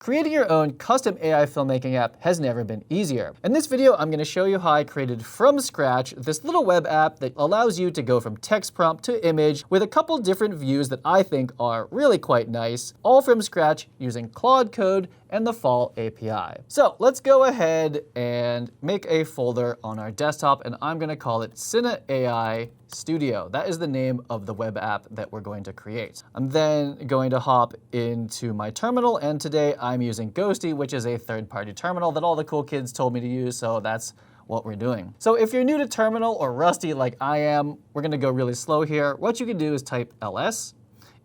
Creating your own custom AI filmmaking app has never been easier. In this video, I'm going to show you how I created from scratch this little web app that allows you to go from text prompt to image with a couple different views that I think are really quite nice, all from scratch using Claude Code and the Fall API. So let's go ahead and make a folder on our desktop, and I'm going to call it Cine AI Studio. That is the name of the web app that we're going to create. I'm then going to hop into my terminal, and today I'm using Ghosty, which is a third-party terminal that all the cool kids told me to use, so that's what we're doing. So if you're new to terminal or rusty like I am, we're gonna go really slow here. What you can do is type ls,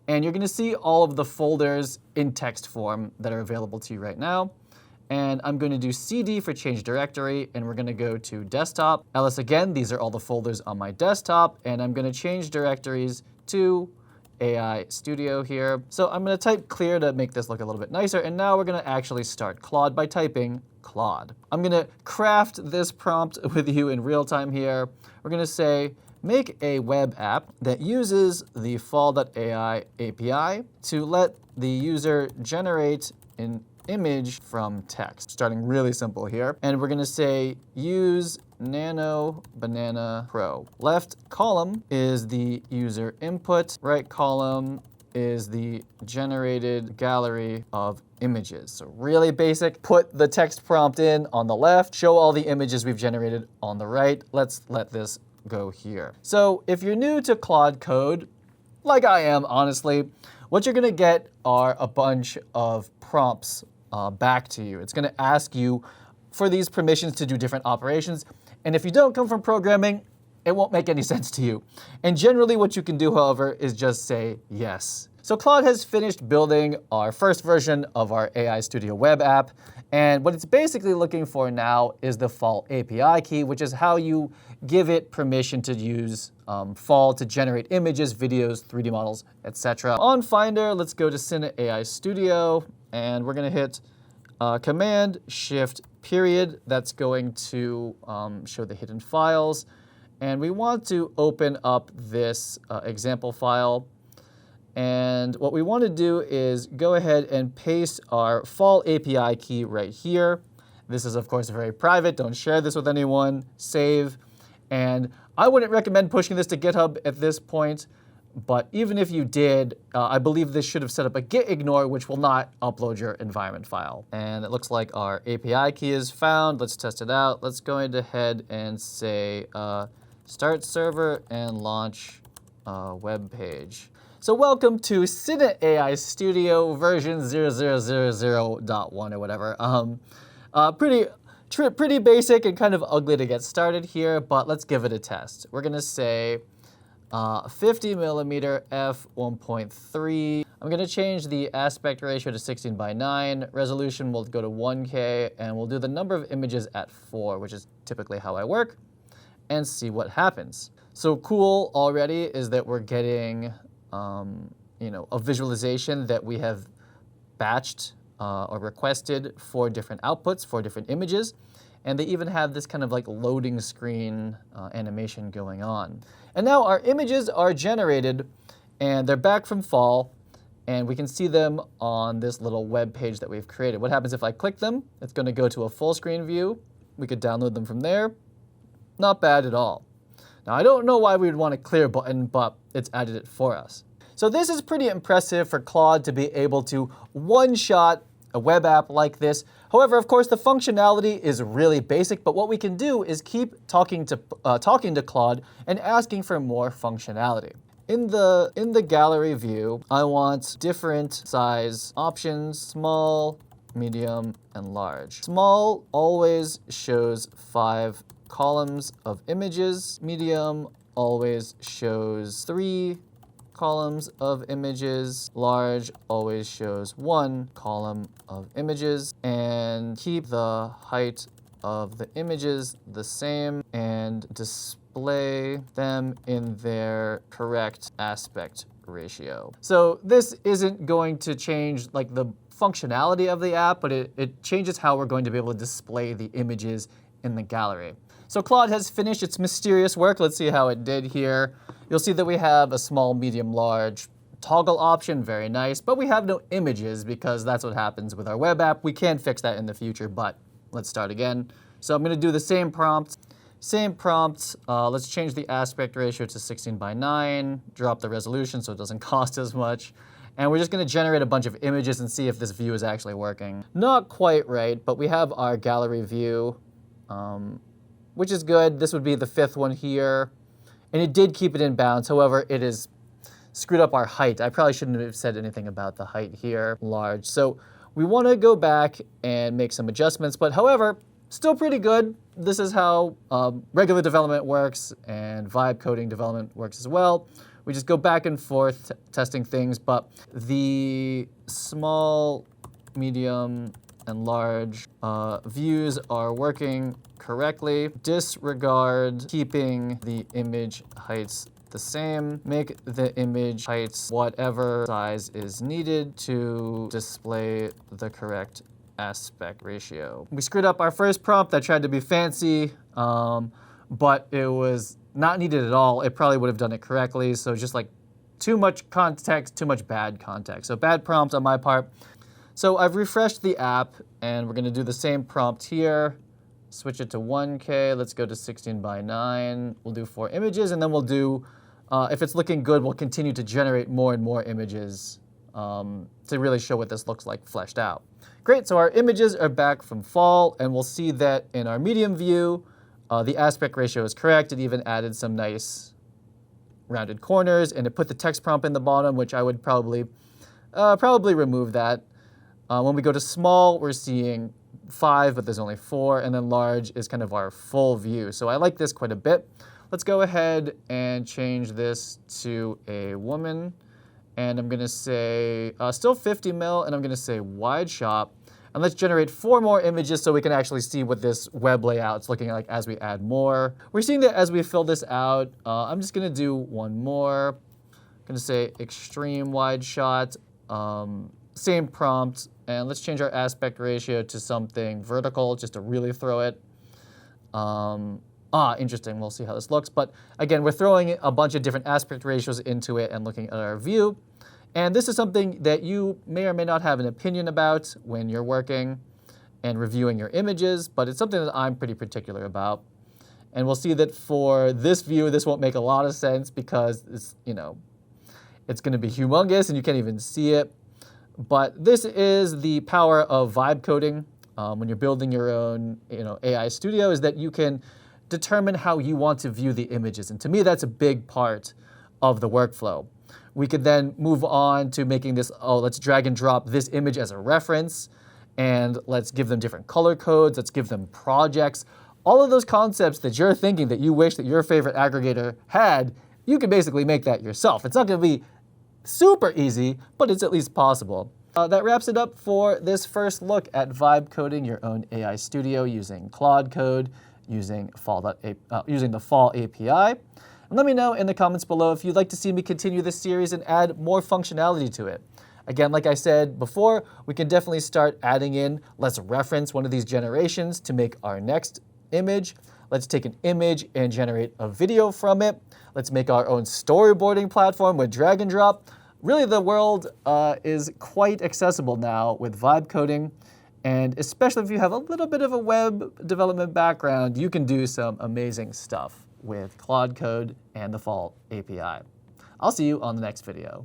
and you're gonna see all of the folders in text form that are available to you right now. And I'm going to do CD for change directory, and we're going to go to desktop. ls again, these are all the folders on my desktop, and I'm going to change directories to AI Studio here. So I'm going to type clear to make this look a little bit nicer, and now we're going to actually start Claude by typing Claude. I'm going to craft this prompt with you in real time here. We're going to say, make a web app that uses the fall.ai API to let the user generate an image from text. Starting really simple here. And we're gonna say use Nano Banana Pro. Left column is the user input. Right column is the generated gallery of images. So really basic. Put the text prompt in on the left, show all the images we've generated on the right. Let's let this go here. So if you're new to Claude Code, like I am, honestly, what you're gonna get are a bunch of prompts back to you. It's going to ask you for these permissions to do different operations. And if you don't come from programming, it won't make any sense to you. And generally what you can do, however, is just say yes. So Claude has finished building our first version of our AI Studio web app. And what it's basically looking for now is the Fall API key, which is how you give it permission to use Fall to generate images, videos, 3D models, etc. On Finder, let's go to Cine AI Studio, and we're going to hit Command Shift period. That's going to show the hidden files. And we want to open up this example file. And what we want to do is go ahead and paste our Fall API key right here. This is, of course, very private. Don't share this with anyone. Save. And I wouldn't recommend pushing this to GitHub at this point. But even if you did, I believe this should have set up a git ignore, which will not upload your environment file. And it looks like our API key is found. Let's test it out. Let's go ahead and say start server and launch web page. So welcome to Cine AI Studio version 0000.1 or whatever. Pretty basic and kind of ugly to get started here, but let's give it a test. We're gonna say 50mm f1.3. I'm gonna change the aspect ratio to 16:9. Resolution will go to 1K, and we'll do the number of images at 4, which is typically how I work, and see what happens. So cool already is that we're getting a visualization that we have batched or requested for different outputs, for different images. And they even have this kind of like loading screen animation going on. And now our images are generated, and they're back from Fall, and we can see them on this little web page that we've created. What happens if I click them? It's going to go to a full screen view. We could download them from there. Not bad at all. Now, I don't know why we would want a clear button, but it's added it for us. So this is pretty impressive for Claude to be able to one-shot a web app like this. However, of course, the functionality is really basic, but what we can do is keep talking to Claude and asking for more functionality. In the gallery view, I want different size options: small, medium, and large. Small always shows 5 columns of images. Medium always shows 3 columns of images. Large always shows 1 column of images. And keep the height of the images the same and display them in their correct aspect ratio. So this isn't going to change like the functionality of the app, but it changes how we're going to be able to display the images in the gallery. So Claude has finished its mysterious work. Let's see how it did here. You'll see that we have a small, medium, large toggle option, very nice, but we have no images because that's what happens with our web app. We can fix that in the future, but let's start again. So I'm gonna do the same prompt. Let's change the aspect ratio to 16:9, drop the resolution so it doesn't cost as much. And we're just gonna generate a bunch of images and see if this view is actually working. Not quite right, but we have our gallery view, which is good. This would be the 5th one here. And it did keep it in bounds. However, it is screwed up our height. I probably shouldn't have said anything about the height here, large. So we wanna go back and make some adjustments, but however, still pretty good. This is how regular development works and vibe coding development works as well. We just go back and forth testing things, but the small, medium, and large views are working correctly. Disregard keeping the image heights the same. Make the image heights whatever size is needed to display the correct aspect ratio. We screwed up our first prompt. I tried to be fancy, but it was not needed at all. It probably would have done it correctly. So just like too much context, too much bad context. So bad prompt on my part. So I've refreshed the app and we're gonna do the same prompt here. Switch it to 1K. Let's go to 16:9. We'll do 4 images and then we'll do, if it's looking good, we'll continue to generate more and more images to really show what this looks like fleshed out. Great, so our images are back from fall and we'll see that in our medium view, the aspect ratio is correct. It even added some nice rounded corners and it put the text prompt in the bottom, which I would probably remove that. When we go to small, we're seeing 5, but there's only 4, and then large is kind of our full view. So I like this quite a bit. Let's go ahead and change this to a woman. And I'm gonna say, still 50 mil, and I'm gonna say wide shot. And let's generate 4 more images so we can actually see what this web layout's looking like as we add more. We're seeing that as we fill this out. I'm just gonna do one more. I'm gonna say extreme wide shot, same prompt, and let's change our aspect ratio to something vertical just to really throw it. Interesting, we'll see how this looks. But again, we're throwing a bunch of different aspect ratios into it and looking at our view. And this is something that you may or may not have an opinion about when you're working and reviewing your images, but it's something that I'm pretty particular about. And we'll see that for this view, this won't make a lot of sense because it's, it's gonna be humongous and you can't even see it. But this is the power of vibe coding when you're building your own AI studio, is that you can determine how you want to view the images. And to me, that's a big part of the workflow. We could then move on to making this, let's drag and drop this image as a reference, and let's give them different color codes, let's give them projects. All of those concepts that you're thinking that you wish that your favorite aggregator had, you can basically make that yourself. It's not gonna be super easy, but it's at least possible. That wraps it up for this first look at vibe coding your own AI studio using Claude Code, using the Fall API. And let me know in the comments below if you'd like to see me continue this series and add more functionality to it. Again, like I said before, we can definitely start adding in, let's reference one of these generations to make our next image. Let's take an image and generate a video from it. Let's make our own storyboarding platform with drag and drop. Really, the world is quite accessible now with vibe coding. And especially if you have a little bit of a web development background, you can do some amazing stuff with Claude Code and the Fall API. I'll see you on the next video.